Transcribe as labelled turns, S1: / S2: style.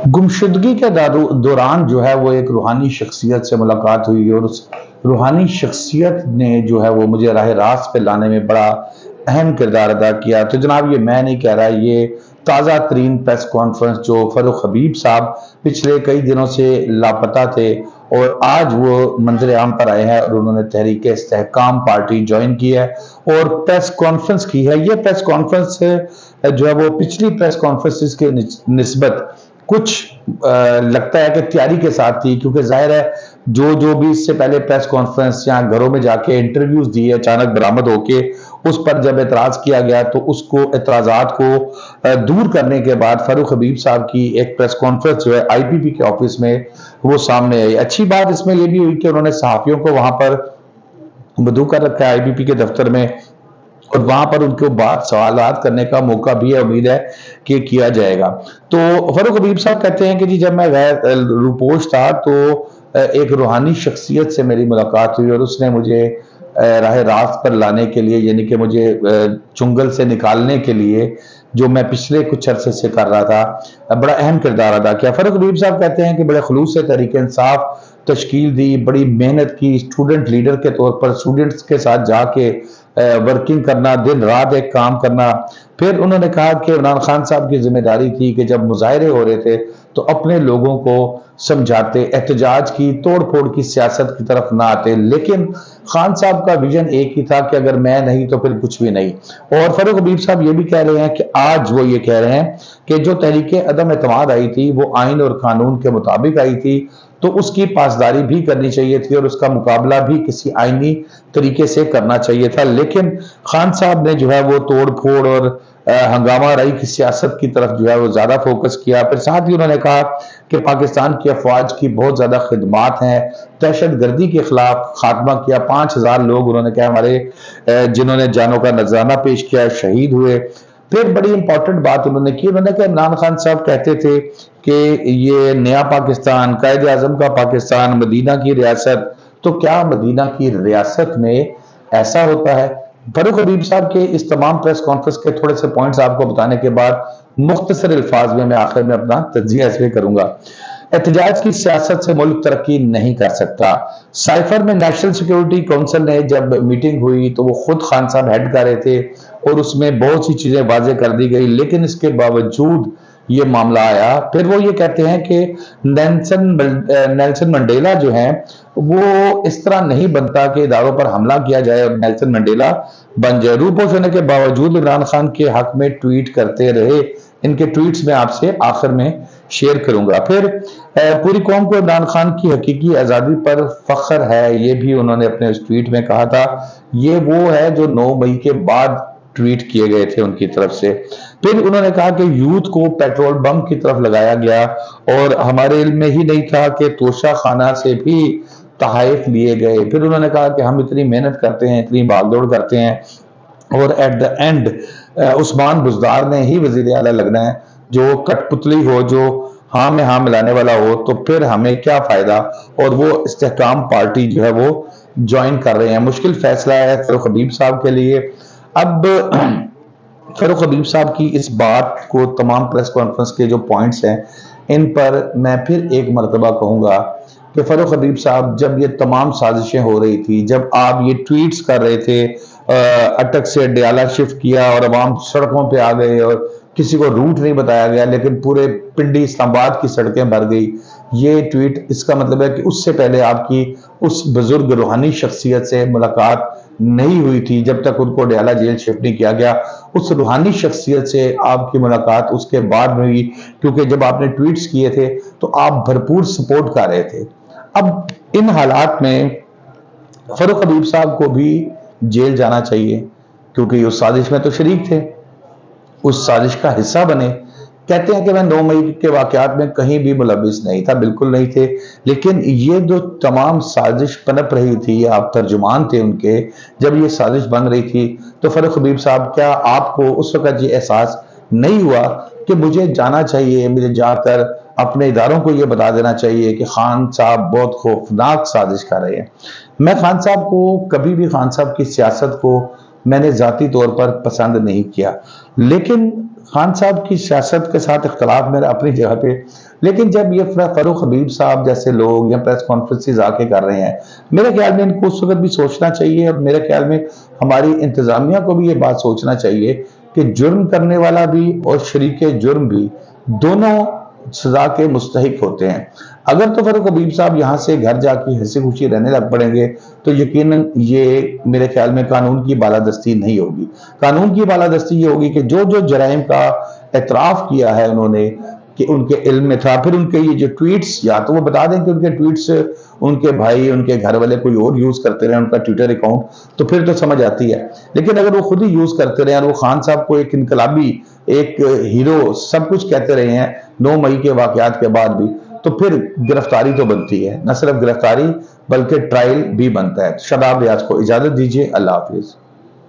S1: गुमशुदगी के दौरान जो है वो एक रूहानी शख्सियत से मुलाकात हुई और उस रूहानी शख्सियत ने जो है वो मुझे राह रास्त पे लाने में बड़ा अहम किरदार अदा किया। तो जनाब, ये मैं नहीं कह रहा, ये ताज़ा तरीन प्रेस कॉन्फ्रेंस जो फ़ारूक हबीब साहब पिछले कई दिनों से लापता थे और आज वो मंजर आम पर आए हैं और उन्होंने तहरीक इस्तेहकाम पार्टी ज्वाइन की है और प्रेस कॉन्फ्रेंस की है। ये प्रेस कॉन्फ्रेंस जो है वो पिछली प्रेस कॉन्फ्रेंस के निस्बत कुछ लगता है कि तैयारी के साथ थी, क्योंकि जाहिर है जो जो भी इससे पहले प्रेस कॉन्फ्रेंस या घरों में जाके इंटरव्यूज दिए अचानक बरामद होके उस पर जब एतराज किया गया तो उसको एतराजात को दूर करने के बाद फारूक हबीब साहब की एक प्रेस कॉन्फ्रेंस जो है आईपीपी के ऑफिस में वो सामने आई। अच्छी बात इसमें यह भी हुई कि उन्होंने सहाफियों को वहां पर बदू कर रखा है आईपीपी के दफ्तर में और वहां पर उनको बात सवालात करने का मौका भी है, उम्मीद है कि किया जाएगा। तो फारूक हबीब साहब कहते हैं कि जी जब मैं गैर रूपोश था तो एक रूहानी शख्सियत से मेरी मुलाकात हुई और उसने मुझे राह रास्त पर लाने के लिए, यानी कि मुझे चुंगल से निकालने के लिए जो मैं पिछले कुछ अरसे से कर रहा था बड़ा अहम किरदार अदा किया। फारूक हबीब साहब कहते हैं कि बड़े खलूस से तहरीक इंसाफ तश्कील दी, बड़ी मेहनत की, स्टूडेंट लीडर के तौर पर स्टूडेंट्स के साथ जाके वर्किंग करना, दिन रात एक काम करना। फिर उन्होंने कहा कि इमरान खान साहब की जिम्मेदारी थी कि जब मुजाहरे हो रहे थे तो अपने लोगों को समझाते, एहतजाज की तोड़ फोड़ की सियासत की तरफ ना आते, लेकिन खान साहब का विजन एक ही था कि अगर मैं नहीं तो फिर कुछ भी नहीं। और फारूक हबीब साहब ये भी कह रहे हैं कि आज वो ये कह रहे हैं कि जो तहरीक अदम एतमाद आई थी वो आइन और कानून के मुताबिक आई थी, तो उसकी पासदारी भी करनी चाहिए थी और उसका मुकाबला भी किसी आईनी तरीके से करना चाहिए था। लेकिन खान साहब ने जो है वो तोड़ फोड़ और हंगामा राई की सियासत की तरफ जो है वो ज्यादा फोकस किया। फिर साथ ही उन्होंने कहा कि पाकिस्तान की अफवाज की बहुत ज्यादा खिदमात हैं, दहशत गर्दी के खिलाफ खात्मा किया। 5000 लोग उन्होंने कहा हमारे जिन्होंने जानों का नजराना पेश किया शहीद हुए। फिर बड़ी इंपॉर्टेंट बात उन्होंने की, उन्होंने कहा इमरान खान साहब कहते थे कि ये नया पाकिस्तान, कायदे आजम का पाकिस्तान, मदीना की रियासत, तो क्या मदीना की रियासत में ऐसा होता है? फारूक हबीब साहब के इस तमाम प्रेस कॉन्फ्रेंस के थोड़े से पॉइंट्स आपको बताने के बाद मुख्तसर अल्फाज में मैं आखिर में अपना तज्जिया इसमें करूंगा। एहतजाज की सियासत से मुल्क तरक्की नहीं कर सकता। साइफर में नेशनल सिक्योरिटी काउंसिल ने जब मीटिंग हुई तो वो खुद खान साहब हेड कर रहे थे और उसमें बहुत सी चीजें वाजे कर दी गई, लेकिन इसके बावजूद ये मामला आया। फिर वो ये कहते हैं कि नेल्सन मंडेला जो है वो इस तरह नहीं बनता कि इदारों पर हमला किया जाए और नेल्सन मंडेला बन जाए। रूपोश होने के बावजूद इमरान खान के हक में ट्वीट करते रहे। इनके ट्वीट्स में आपसे आखिर में शेयर करूंगा। फिर पूरी कौम को इमरान खान की हकीकी आजादी पर फख्र है, ये भी उन्होंने अपने उस ट्वीट में कहा था। ये वो है जो 9 मई के बाद ट्वीट किए गए थे उनकी तरफ से। फिर उन्होंने कहा कि यूथ को पेट्रोल बम की तरफ लगाया गया और हमारे इल्म में ही नहीं था कि तोशा खाना से भी तहाइफ लिए गए। फिर उन्होंने कहा कि हम इतनी मेहनत करते हैं, इतनी भागदौड़ करते हैं और at the end Usman Buzdar ने ही वजीर आला लगना है, जो कठपुतली हो, जो हाँ में हाँ मिलाने वाला हो, तो फिर हमें क्या फायदा। और वो इस्तेहकाम पार्टी जो है वो ज्वाइन कर रहे हैं। मुश्किल फैसला है फारूक हबीब साहब के लिए। अब फारूक हबीब साहब की इस बात को, तमाम प्रेस कॉन्फ्रेंस के जो पॉइंट्स हैं, इन पर मैं फिर एक मरतबा कहूंगा कि फारूक हबीब साहब जब ये तमाम साजिशें हो रही थी, जब आप ये ट्वीट्स कर रहे थे, अटक से डयाला शिफ्ट किया और अवाम सड़कों पे आ गए और किसी को रूट नहीं बताया गया लेकिन पूरे पिंडी इस्लामाबाद की सड़कें भर गई, ये ट्वीट इसका मतलब है कि उससे पहले आपकी उस बुजुर्ग रूहानी शख्सियत से मुलाकात नहीं हुई थी जब तक उनको डयाला जेल शिफ्ट नहीं किया गया। उस रूहानी शख्सियत से आपकी मुलाकात उसके बाद में हुई, क्योंकि जब आपने ट्वीट्स किए थे तो आप भरपूर सपोर्ट कर रहे थे। अब इन हालात में फारूक हबीब साहब को भी जेल जाना चाहिए, क्योंकि उस साजिश में तो शरीक थे, उस साजिश का हिस्सा बने। कहते हैं कि मैं 9 मई के वाकयात में कहीं भी मुलविस नहीं था, बिल्कुल नहीं थे, लेकिन ये जो तमाम साजिश पनप रही थी, आप तर्जुमान थे उनके, जब ये साजिश बन रही थी तो फारूक हबीब साहब, क्या आपको उस वक्त ये एहसास नहीं हुआ कि मुझे जाना चाहिए, मुझे जाकर अपने इदारों को ये बता देना चाहिए कि खान साहब बहुत खौफनाक साजिश कर रहे हैं? मैं खान साहब को कभी भी, खान साहब की सियासत को मैंने जाती तौर पर पसंद नहीं किया, लेकिन خان صاحب کی سیاست کے ساتھ اختلاف میرا اپنی جگہ پہ، لیکن جب یہ فاروق حبیب صاحب جیسے لوگ یا پریس کانفرنسز آ کے کر رہے ہیں، میرے خیال میں ان کو اس وقت بھی سوچنا چاہیے، اور میرے خیال میں ہماری انتظامیہ کو بھی یہ بات سوچنا چاہیے کہ جرم کرنے والا بھی اور شریک جرم بھی دونوں سزا کے مستحق ہوتے ہیں۔ اگر تو فاروق حبیب صاحب یہاں سے گھر جا کے ہنسی خوشی رہنے لگ پڑیں گے تو یقیناً یہ میرے خیال میں قانون کی بالادستی نہیں ہوگی۔ قانون کی بالادستی یہ ہوگی کہ جو جو جرائم کا اعتراف کیا ہے انہوں نے کہ ان کے علم میں تھا، پھر ان کے یہ جو ٹویٹس، یا تو وہ بتا دیں کہ ان کے ٹویٹس ان کے بھائی ان کے گھر والے کوئی اور یوز کرتے رہے ان کا ٹویٹر اکاؤنٹ، تو پھر تو سمجھ آتی ہے، لیکن اگر وہ خود ہی یوز کرتے رہے اور وہ خان صاحب کو ایک انقلابی، ایک ہیرو سب کچھ کہتے رہے ہیں 9 مئی کے واقعات کے بعد بھی، تو پھر گرفتاری تو بنتی ہے، نہ صرف گرفتاری بلکہ ٹرائل بھی بنتا ہے۔ شاداب ریاض کو اجازت دیجیے، اللہ حافظ۔